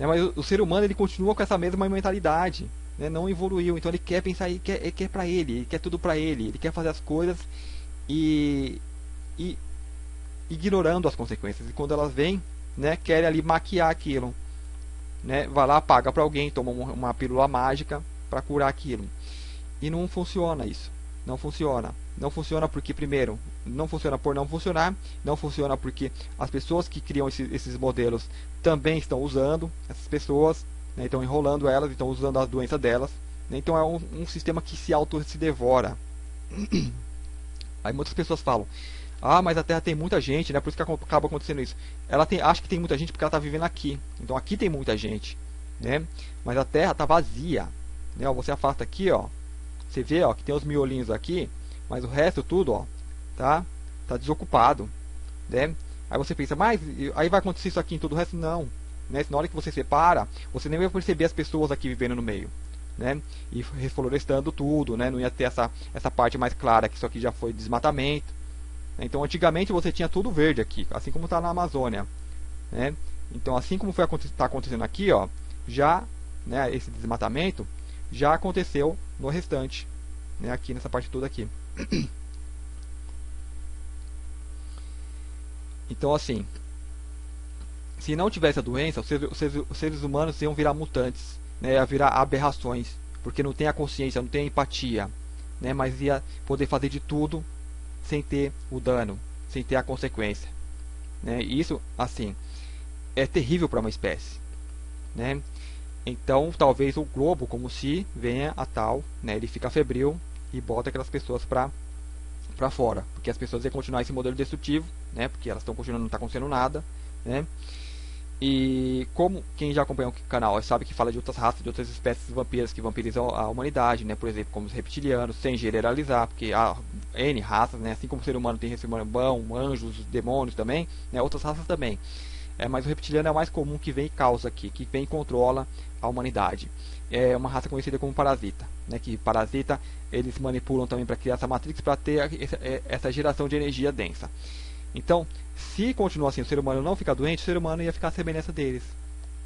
né? Mas o ser humano ele continua com essa mesma mentalidade, né, não evoluiu. Então ele quer pensar, ele quer para ele quer tudo para ele quer fazer as coisas e, e ignorando as consequências. E quando elas vêm, né, querem ali maquiar aquilo, né, vai lá, paga para alguém, toma uma pílula mágica para curar aquilo. E não funciona isso. Não funciona. Não funciona porque, primeiro, não funciona por não funcionar. Não funciona porque as pessoas que criam esses modelos também estão usando essas pessoas, né, estão enrolando elas, estão usando as doenças delas. Né, então é um sistema que se devora. Aí muitas pessoas falam: ah, mas a Terra tem muita gente, né? Por isso que acaba acontecendo isso. Ela acha que tem muita gente porque ela está vivendo aqui. Então aqui tem muita gente, né? Mas a Terra está vazia, né? Você afasta aqui, ó. Você vê, ó, que tem os miolinhos aqui, mas o resto tudo, ó, tá desocupado, né? Aí você pensa, mas aí vai acontecer isso aqui em todo o resto? Não, né? Na hora que você separa, você nem vai perceber as pessoas aqui vivendo no meio, né? E reflorestando tudo, né? Não ia ter essa parte mais clara que isso aqui já foi desmatamento. Então, antigamente você tinha tudo verde aqui, assim como está na Amazônia, né? Então, assim como está acontecendo aqui, ó, já, né, esse desmatamento já aconteceu no restante, né, aqui nessa parte toda aqui. Então, assim, se não tivesse a doença, os seres humanos iam virar mutantes, né, ia virar aberrações, porque não tem a consciência, não tem a empatia, né, mas ia poder fazer de tudo sem ter o dano, sem ter a consequência, né? E isso, assim, é terrível para uma espécie, né? Então, talvez o globo, como se venha a tal, né? Ele fica febril e bota aquelas pessoas para fora, porque as pessoas iam continuar esse modelo destrutivo, né? Porque elas estão continuando, não está acontecendo nada, né? E como quem já acompanha o canal sabe que fala de outras raças, de outras espécies vampiras que vampirizam a humanidade, né? Por exemplo, como os reptilianos, sem generalizar, porque há N raças, né? Assim como o ser humano tem ser humano bom, anjos, demônios também, né? Outras raças também. Mas o reptiliano é o mais comum, que vem e causa aqui, que vem e controla a humanidade. É uma raça conhecida como parasita, né? Que parasita, eles manipulam também para criar essa matrix, para ter essa geração de energia densa. Então, se continuar assim, o ser humano não ficar doente, o ser humano ia ficar à semelhança deles,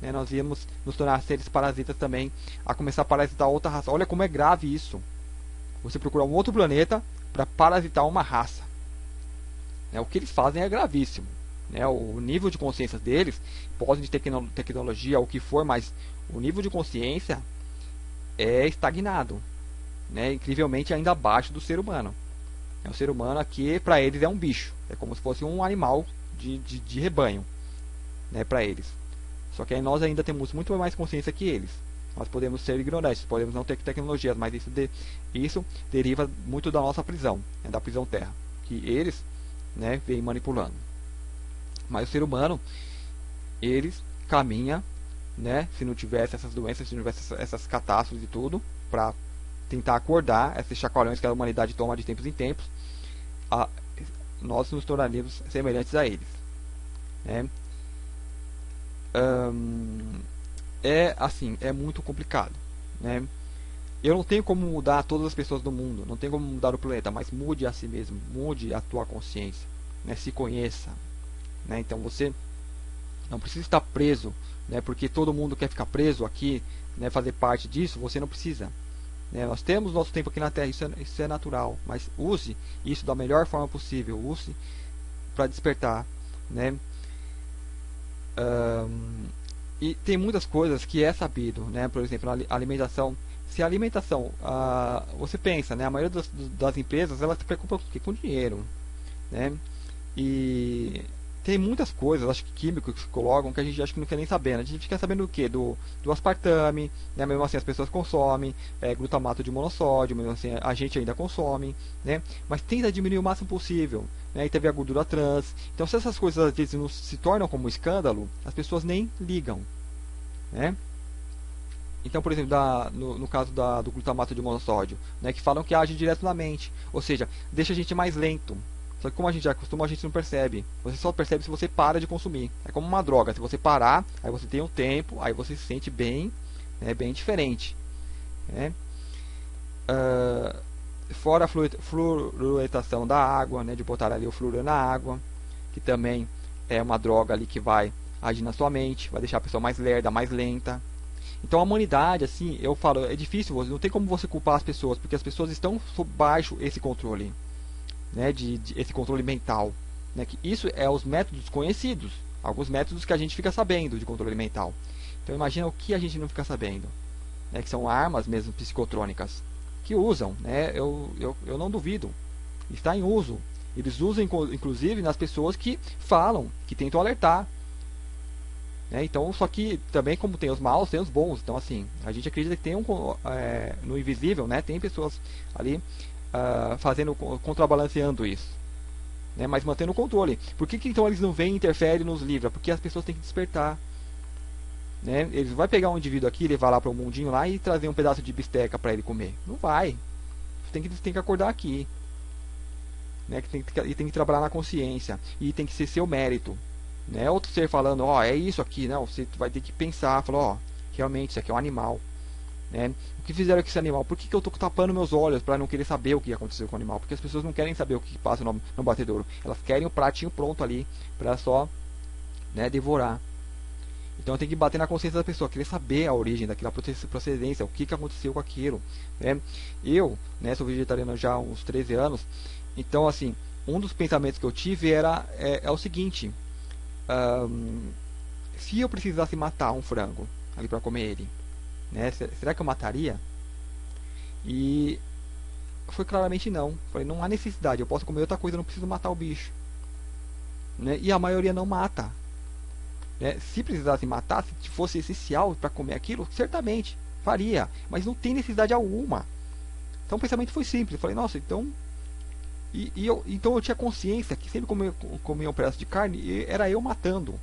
né? Nós íamos nos tornar seres parasitas também, a começar a parasitar outra raça. Olha como é grave isso. Você procurar um outro planeta para parasitar uma raça, né? O que eles fazem é gravíssimo, né? O nível de consciência deles, podem de tecnologia, o que for, mas o nível de consciência é estagnado, né? Incrivelmente ainda abaixo do ser humano. O ser humano aqui, para eles, é um bicho. É como se fosse um animal de rebanho, né, para eles. Só que aí nós ainda temos muito mais consciência que eles. Nós podemos ser ignorantes, podemos não ter tecnologias, mas isso deriva muito da nossa prisão, né, da prisão terra, que eles, né, vêm manipulando. Mas o ser humano, eles caminha, né, se não tivesse essas doenças, se não tivesse essas catástrofes e tudo, para tentar acordar esses chacoalhões que a humanidade toma de tempos em tempos, nós nos tornaríamos semelhantes a eles, né? É assim, é muito complicado, né? Eu não tenho como mudar todas as pessoas do mundo, não tenho como mudar o planeta, mas mude a si mesmo, mude a tua consciência, né? Se conheça, né? Então você não precisa estar preso, né? Porque todo mundo quer ficar preso aqui, né? Fazer parte disso, você não precisa. Nós temos nosso tempo aqui na Terra, isso é natural, mas use isso da melhor forma possível, use para despertar, né? E tem muitas coisas que é sabido, né? Por exemplo, a alimentação. Se a alimentação, você pensa, né? A maioria das empresas, elas se preocupam com dinheiro, né? E tem muitas coisas, acho que químicos que colocam, que a gente acha que não quer nem saber, né? A gente quer sabendo do que? Do aspartame, né? Mesmo assim as pessoas consomem, glutamato de monossódio, mesmo assim a gente ainda consome, né? Mas tenta diminuir o máximo possível, né? E teve a gordura trans. Então, se essas coisas às vezes não se tornam como escândalo, as pessoas nem ligam, né? Então, por exemplo, no caso do glutamato de monossódio, né? Que falam que age direto na mente, ou seja, deixa a gente mais lento. Só que como a gente já acostuma, a gente não percebe. Você só percebe se você para de consumir. É como uma droga. Se você parar, aí você tem um tempo, aí você se sente bem, né, bem diferente, né? Fora a fluoretação da água, né, de botar ali o flúor na água, que também é uma droga ali que vai agir na sua mente, vai deixar a pessoa mais lerda, mais lenta. Então a humanidade, assim, eu falo, é difícil, não tem como você culpar as pessoas, porque as pessoas estão sob baixo esse controle, né, de esse controle mental, né, que isso é os métodos conhecidos, alguns métodos que a gente fica sabendo de controle mental. Então imagina o que a gente não fica sabendo, né, que são armas mesmo psicotrônicas que usam, né, eu não duvido, está em uso. Eles usam inclusive nas pessoas que falam, que tentam alertar, né? Então, só que também como tem os maus, tem os bons. Então assim, a gente acredita que tem no invisível, né, tem pessoas ali fazendo, contrabalanceando isso, né, mas mantendo o controle. Por que então eles não vêm e interferem nos livros? Porque as pessoas têm que despertar, né? Eles vai pegar um indivíduo aqui, levar lá para o mundinho lá e trazer um pedaço de bisteca para ele comer? Não vai. Tem que acordar aqui, né? E tem que trabalhar na consciência e tem que ser seu mérito, né? Outro ser falando, ó, é isso aqui, não, você vai ter que pensar, falar, ó, realmente isso aqui é um animal, né? O que fizeram com esse animal? Por que eu estou tapando meus olhos para não querer saber o que aconteceu com o animal? Porque as pessoas não querem saber o que passa no batedouro, elas querem o pratinho pronto ali para só, né, devorar. Então tem que bater na consciência da pessoa, querer saber a origem daquela procedência, o que aconteceu com aquilo, né? Eu, né, sou vegetariano já há uns 13 anos, então assim, um dos pensamentos que eu tive é o seguinte: se eu precisasse matar um frango ali para comer ele, né, será que eu mataria? E foi claramente não. Falei, não há necessidade, eu posso comer outra coisa, eu não preciso matar o bicho, né? E a maioria não mata. Se precisasse matar, se fosse essencial para comer aquilo, certamente faria, mas não tem necessidade alguma. Então o pensamento foi simples. Eu falei, nossa, então. Então eu tinha consciência que sempre comia um pedaço de carne, era eu matando.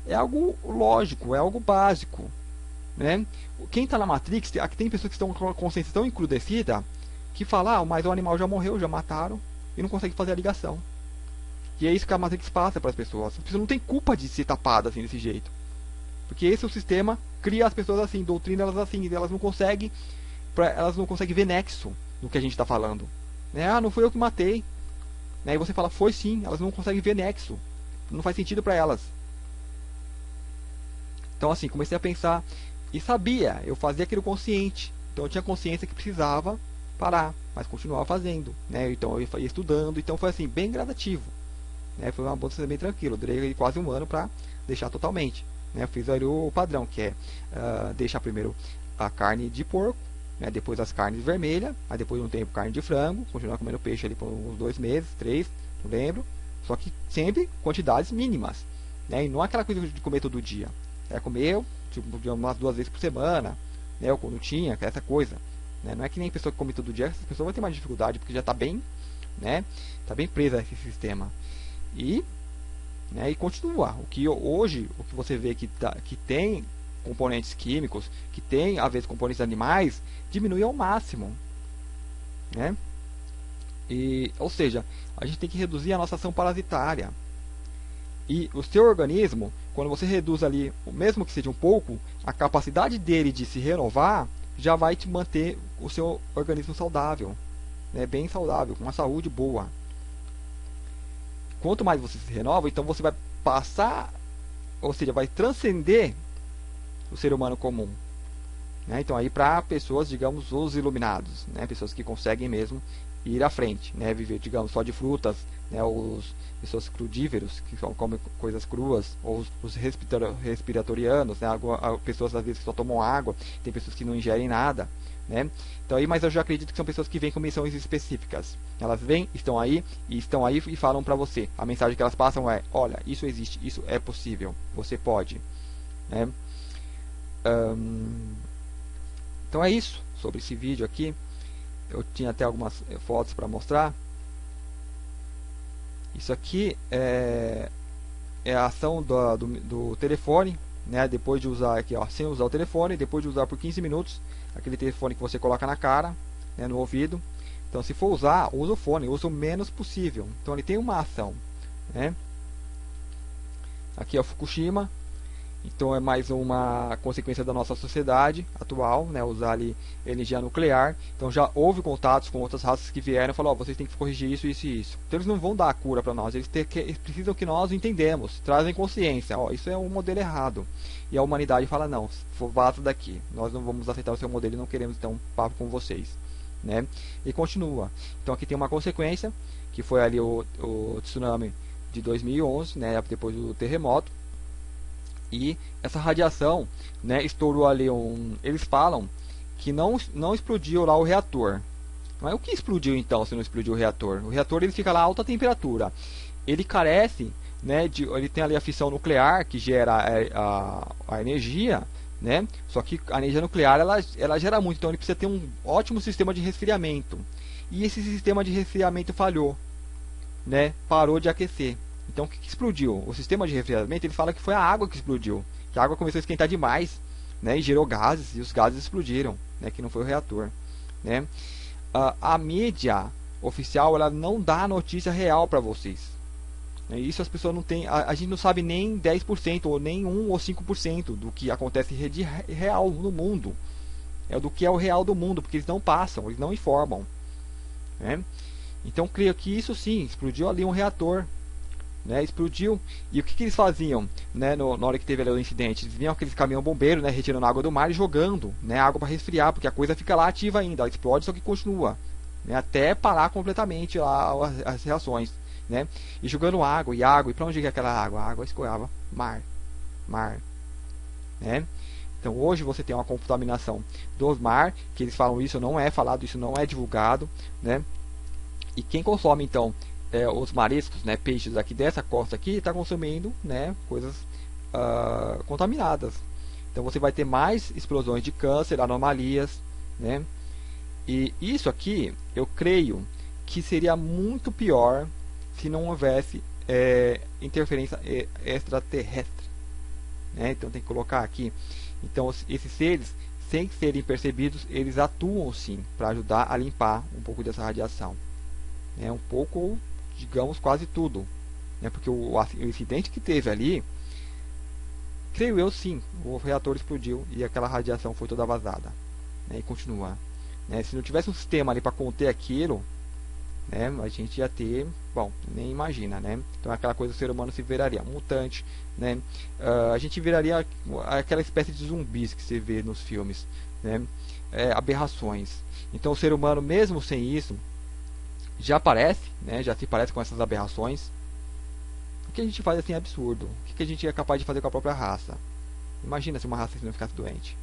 É algo lógico, é algo básico, né? Quem está na Matrix, aqui tem pessoas que estão com a consciência tão encrudecida que falam, mas o animal já morreu, já mataram, e não consegue fazer a ligação. E é isso que a Matrix passa para as pessoas. As pessoas não têm culpa de ser tapadas assim desse jeito. Porque esse é o sistema, cria as pessoas assim, doutrina elas assim, elas não conseguem ver nexo no que a gente está falando. Né? Ah, não foi eu que matei. Né? E você fala, foi sim, elas não conseguem ver nexo. Não faz sentido para elas. Então assim, comecei a pensar e sabia, eu fazia aquilo consciente. Então eu tinha consciência que precisava parar, mas continuava fazendo. Né? Então eu ia estudando, então foi assim, bem gradativo. Foi uma bolsa bem tranquila, durei quase um ano para deixar totalmente. Eu fiz aí o padrão, que é deixar primeiro a carne de porco, depois as carnes vermelhas, aí depois de um tempo carne de frango, continuar comendo peixe ali por uns 2 meses, 3, não lembro, só que sempre quantidades mínimas, e não aquela coisa de comer todo dia, comer tipo, umas 2 vezes por semana, ou quando tinha, essa coisa, não é que nem pessoa que come todo dia, essa pessoa vai ter mais dificuldade, porque já está bem, tá bem presa a esse sistema. E continua. O que você vê que tem componentes químicos, que tem às vezes componentes animais, diminui ao máximo, ou seja, a gente tem que reduzir a nossa ação parasitária. E o seu organismo, quando você reduz ali, mesmo que seja um pouco, a capacidade dele de se renovar já vai te manter o seu organismo saudável, bem saudável, com uma saúde boa. Quanto mais você se renova, então você vai passar, ou seja, vai transcender o ser humano comum. Então aí para pessoas, digamos, os iluminados, pessoas que conseguem mesmo ir à frente, viver, digamos, só de frutas, os pessoas crudíveros, que só comem coisas cruas, ou os respiratorianos, pessoas às vezes que só tomam água, tem pessoas que não ingerem nada. Então aí, mas eu já acredito que são pessoas que vêm com missões específicas. Elas vêm, estão aí e falam para você. A mensagem que elas passam é: olha, isso existe, isso é possível, você pode. Então é isso sobre esse vídeo aqui. Eu tinha até algumas fotos para mostrar. Isso aqui é a ação do telefone, depois de usar aqui, ó, sem usar o telefone, depois de usar por 15 minutos, aquele telefone que você coloca na cara, no ouvido. Então, se for usar, usa o fone, usa o menos possível. Então, ele tem uma ação, Aqui é o Fukushima. Então é mais uma consequência da nossa sociedade atual, né, usar ali energia nuclear. Então já houve contatos com outras raças que vieram e falaram, vocês têm que corrigir isso, isso e isso. Então eles não vão dar a cura para nós, eles precisam que nós entendemos, trazem consciência, isso é um modelo errado. E a humanidade fala, não, vaza daqui, nós não vamos aceitar o seu modelo e não queremos então papo com vocês. Né? E continua. Então aqui tem uma consequência, que foi ali o tsunami de 2011, né, depois do terremoto. E essa radiação, né, estourou ali eles falam que não explodiu lá o reator. Mas o que explodiu então se não explodiu o reator? O reator ele fica lá a alta temperatura. Ele carece, né, ele tem ali a fissão nuclear que gera a energia, né? Só que a energia nuclear ela gera muito, então ele precisa ter um ótimo sistema de resfriamento. E esse sistema de resfriamento falhou, né? Parou de aquecer. Então o que explodiu? O sistema de refrigeramento ele fala que foi a água que explodiu, que a água começou a esquentar demais, né, e gerou gases e os gases explodiram, né, que não foi o reator, né? A mídia oficial ela não dá a notícia real para vocês. Isso as pessoas não têm, a gente não sabe nem 10% ou nem 1 ou 5% do que acontece de real no mundo. É do que é o real do mundo, porque eles não passam, eles não informam, né? Então creio que isso sim, explodiu ali um reator, né, explodiu. E o que eles faziam, né, na hora que teve ali o incidente? Eles vinham aqueles caminhão bombeiro, né, retirando água do mar e jogando, né, água para resfriar, porque a coisa fica lá ativa ainda, ela explode, só que continua, né, até parar completamente lá as reações, né, e jogando água, e para onde ia aquela água? A água escoava, mar, né. Então hoje você tem uma contaminação do mar, que eles falam isso, não é falado, isso não é divulgado, né, e quem consome então os mariscos, né, peixes aqui dessa costa aqui, está consumindo, né, coisas contaminadas. Então você vai ter mais explosões de câncer, anomalias, né? E isso aqui, eu creio que seria muito pior se não houvesse interferência extraterrestre, né? Então tem que colocar aqui. Então esses seres, sem serem percebidos, eles atuam sim para ajudar a limpar um pouco dessa radiação, né? Um pouco, digamos, quase tudo, né? Porque o incidente que teve ali, creio eu sim, o reator explodiu e aquela radiação foi toda vazada, né? E continua, né? Se não tivesse um sistema ali para conter aquilo, né, a gente ia ter, bom, nem imagina, né? Então aquela coisa, o ser humano se viraria mutante, né? A gente viraria aquela espécie de zumbis que se vê nos filmes, né? Aberrações. Então o ser humano, mesmo sem isso, já aparece, né, já se parece com essas aberrações. O que a gente faz assim é absurdo. O que a gente é capaz de fazer com a própria raça? Imagina se uma raça não ficasse doente,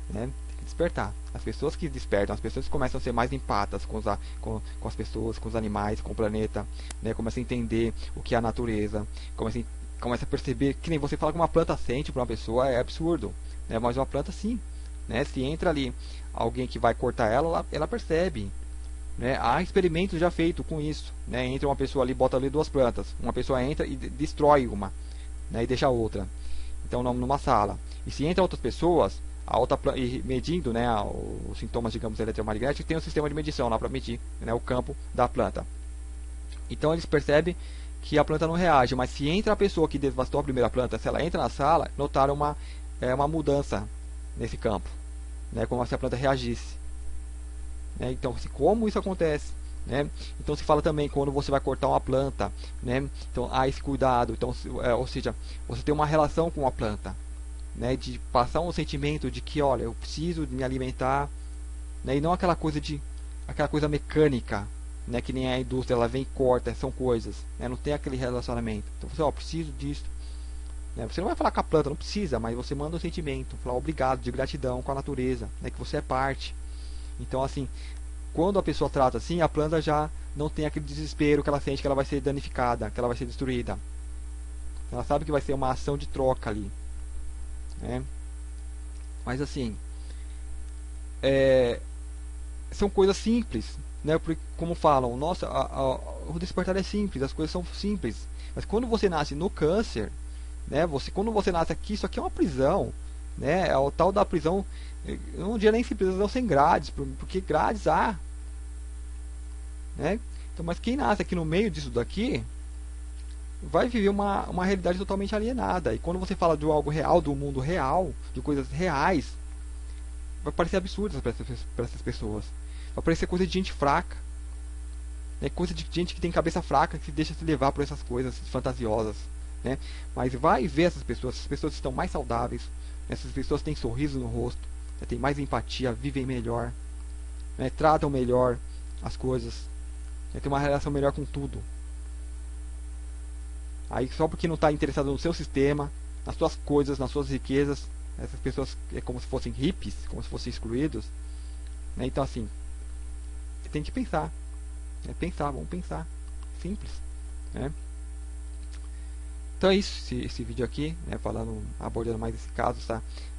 né? Tem que despertar. As pessoas que despertam, as pessoas que começam a ser mais empatas com as pessoas, com os animais, com o planeta, né? Começam a entender o que é a natureza, começa a perceber que nem você fala que uma planta sente para uma pessoa é absurdo, né? Mas uma planta sim, né? Se entra ali alguém que vai cortar ela percebe. Né? Há experimentos já feitos com isso, né? Entra uma pessoa ali, bota ali duas plantas, uma pessoa entra e destrói uma, né? E deixa a outra, então numa sala. E se entra outras pessoas, a outra e medindo, né, os sintomas, digamos, eletromagnéticos, tem um sistema de medição lá para medir, né, o campo da planta. Então eles percebem que a planta não reage, mas se entra a pessoa que devastou a primeira planta, se ela entra na sala, notaram uma mudança nesse campo, né, como se a planta reagisse. Né? Então, como isso acontece? Né? Então se fala também quando você vai cortar uma planta, né? Então há esse cuidado. Então, ou seja, você tem uma relação com a planta, né? De passar um sentimento de que, olha, eu preciso me alimentar, né? E não aquela coisa mecânica, né? Que nem a indústria, ela vem e corta, são coisas, né? Não tem aquele relacionamento. Então você, preciso disso. Né? Você não vai falar com a planta, não precisa, mas você manda um sentimento, falar obrigado, de gratidão com a natureza, né? Que você é parte. Então, assim, quando a pessoa trata assim, a planta já não tem aquele desespero que ela sente que ela vai ser danificada, que ela vai ser destruída. Ela sabe que vai ser uma ação de troca ali, né? Mas assim, são coisas simples, né? Porque, como falam, nossa, o despertar é simples, as coisas são simples. Mas quando você nasce no câncer, né? Quando você nasce aqui, isso aqui é uma prisão, né? É o tal da prisão. Eu não diria nem sem prisão sem grades, porque grades há, né? Então, mas quem nasce aqui no meio disso daqui, vai viver uma realidade totalmente alienada. E quando você fala de algo real, do mundo real, de coisas reais, vai parecer absurdo para essas pessoas. Vai parecer coisa de gente fraca, né? Coisa de gente que tem cabeça fraca, que se deixa se levar por essas coisas fantasiosas, né? Mas vai ver essas pessoas estão mais saudáveis, né? Essas pessoas têm sorriso no rosto, né? Têm mais empatia, vivem melhor, né? Tratam melhor as coisas, né? Tem uma relação melhor com tudo. Aí só porque não está interessado no seu sistema, nas suas coisas, nas suas riquezas, essas pessoas é como se fossem hippies, como se fossem excluídos, né? Então assim, tem que pensar, vamos pensar, simples, né? Então é isso, esse vídeo aqui, né, abordando mais esse caso,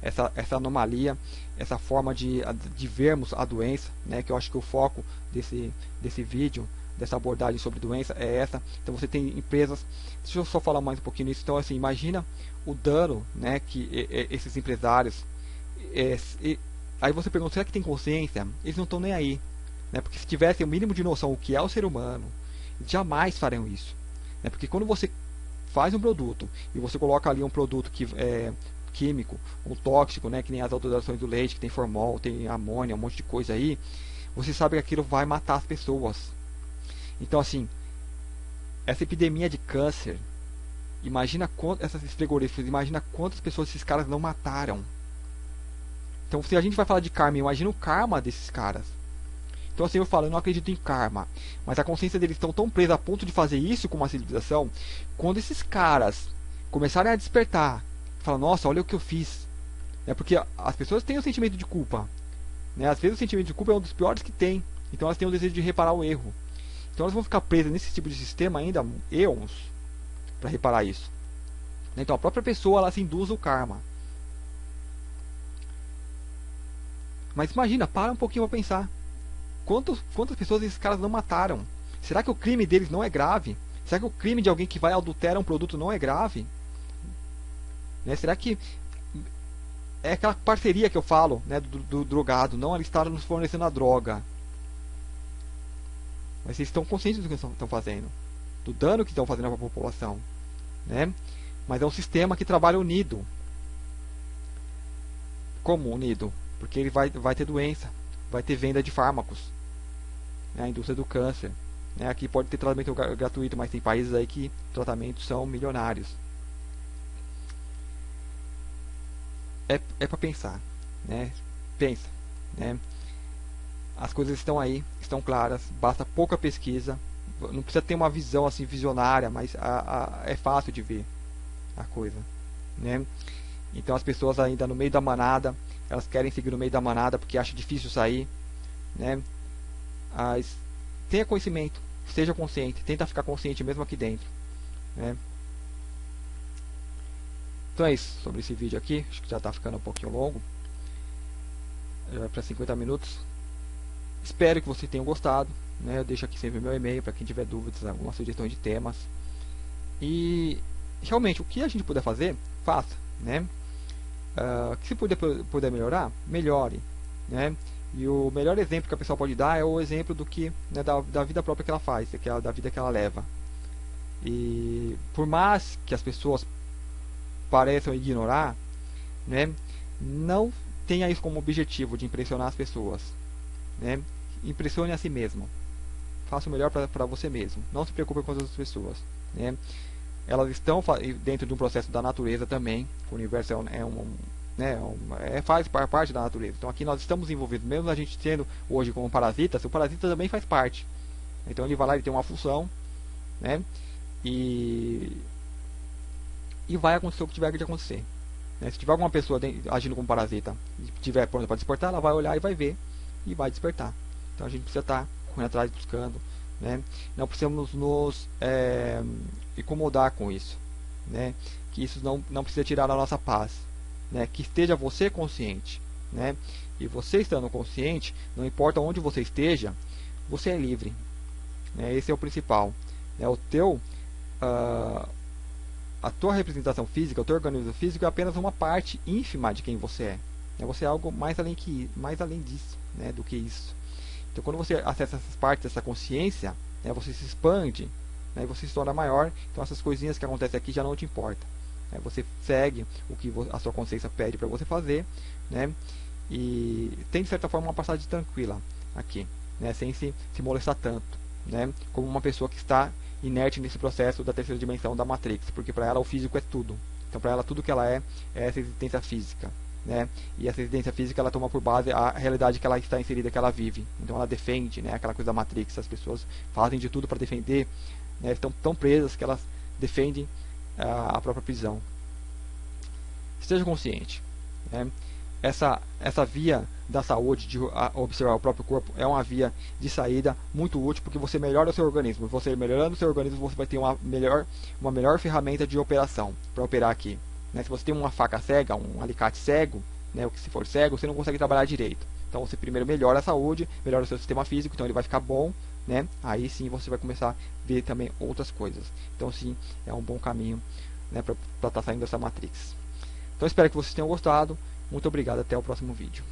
essa anomalia, essa forma de vermos a doença, né, que eu acho que o foco desse vídeo, dessa abordagem sobre doença é essa. Então você tem empresas, deixa eu só falar mais um pouquinho nisso. Então assim, imagina o dano, né, que esses empresários, aí você pergunta, será que tem consciência? Eles não estão nem aí, né, porque se tivessem o mínimo de noção do que é o ser humano, jamais fariam isso, né, porque quando você faz um produto e você coloca ali um produto que é químico, um tóxico, né, que nem as adulterações do leite, que tem formol, tem amônia, um monte de coisa aí, você sabe que aquilo vai matar as pessoas. Então assim, essa epidemia de câncer, imagina essas frigoríficos, imagina quantas pessoas esses caras não mataram. Então se a gente vai falar de karma, imagina o karma desses caras. Então assim, eu falo, eu não acredito em karma, mas a consciência deles estão tão presa a ponto de fazer isso com uma civilização, quando esses caras começarem a despertar, falar, nossa, olha o que eu fiz, é porque as pessoas têm o sentimento de culpa, né? Às vezes o sentimento de culpa é um dos piores que tem, então elas têm o desejo de reparar o erro, então elas vão ficar presas nesse tipo de sistema ainda éons para reparar isso. Então a própria pessoa, ela se induz o karma. Mas imagina, para um pouquinho para pensar. Quantas pessoas esses caras não mataram? Será que o crime deles não é grave? Será que o crime de alguém que vai adulterar um produto não é grave? Né? Será que é aquela parceria que eu falo, né, do drogado, não ele estar nos fornecendo a droga? Mas eles estão conscientes do que estão fazendo, do dano que estão fazendo para a população, né? Mas é um sistema que trabalha unido. Como unido? Porque ele vai ter doença, vai ter venda de fármacos, né? A indústria do câncer, né? Aqui pode ter tratamento gratuito, mas tem países aí que tratamentos são milionários. É para pensar, né? Pensa, né? As coisas estão aí, estão claras, basta pouca pesquisa, não precisa ter uma visão assim visionária, mas é fácil de ver a coisa, né? Então as pessoas ainda no meio da manada, elas querem seguir no meio da manada porque acham difícil sair, né? Mas tenha conhecimento, seja consciente, tenta ficar consciente mesmo aqui dentro, né? Então é isso sobre esse vídeo aqui, acho que já está ficando um pouquinho longo, já vai para 50 minutos. Espero que vocês tenham gostado, né? Eu deixo aqui sempre meu e-mail para quem tiver dúvidas, alguma sugestão de temas. E realmente o que a gente puder fazer, faça, né? Que se puder melhorar, melhore, né? E o melhor exemplo que a pessoa pode dar é o exemplo do que, né, da vida própria que ela faz, da vida que ela leva. E por mais que as pessoas pareçam ignorar, né, não tenha isso como objetivo de impressionar as pessoas, né? Impressione a si mesmo, faça o melhor para você mesmo, não se preocupe com as outras pessoas, né? Elas estão dentro de um processo da natureza também, o universo faz parte da natureza, então aqui nós estamos envolvidos, mesmo a gente sendo hoje como parasita, o parasita também faz parte, então ele vai lá, ele tem uma função, né? E vai acontecer o que tiver de acontecer, né? Se tiver alguma pessoa agindo como parasita e tiver pronta para despertar, ela vai olhar e vai ver e vai despertar. Então a gente precisa estar correndo atrás, buscando, né? Não precisamos nos incomodar com isso, né? Que isso não precisa tirar a nossa paz, né? Que esteja você consciente, né? E você estando consciente, não importa onde você esteja, você é livre, né? Esse é o principal, né? A tua representação física, o teu organismo físico é apenas uma parte ínfima de quem você é. Você é algo mais além disso, né, do que isso. Então, quando você acessa essas partes dessa consciência, né, você se expande, né, e você se torna maior. Então essas coisinhas que acontecem aqui já não te importa. Você segue o que a sua consciência pede para você fazer, né, e tem de certa forma uma passagem tranquila aqui, né, sem se molestar tanto, né, como uma pessoa que está inerte nesse processo da terceira dimensão da Matrix, porque para ela o físico é tudo. Então para ela tudo que ela é essa existência física, né? E essa existência física ela toma por base a realidade que ela está inserida, que ela vive. Então ela defende, né, aquela coisa da Matrix. As pessoas fazem de tudo para defender, né, estão tão presas que elas defendem a própria prisão. Esteja consciente, né? Essa via da saúde, de observar o próprio corpo, é uma via de saída muito útil, porque você melhora o seu organismo. Você melhorando o seu organismo, você vai ter uma melhor ferramenta de operação para operar aqui, né? Se você tem uma faca cega, um alicate cego, né, o que se for cego, você não consegue trabalhar direito. Então você primeiro melhora a saúde, melhora o seu sistema físico, então ele vai ficar bom, né? Aí sim você vai começar a ver também outras coisas. Então sim, é um bom caminho, né, para estar saindo dessa Matrix. Então espero que vocês tenham gostado. Muito obrigado, até o próximo vídeo.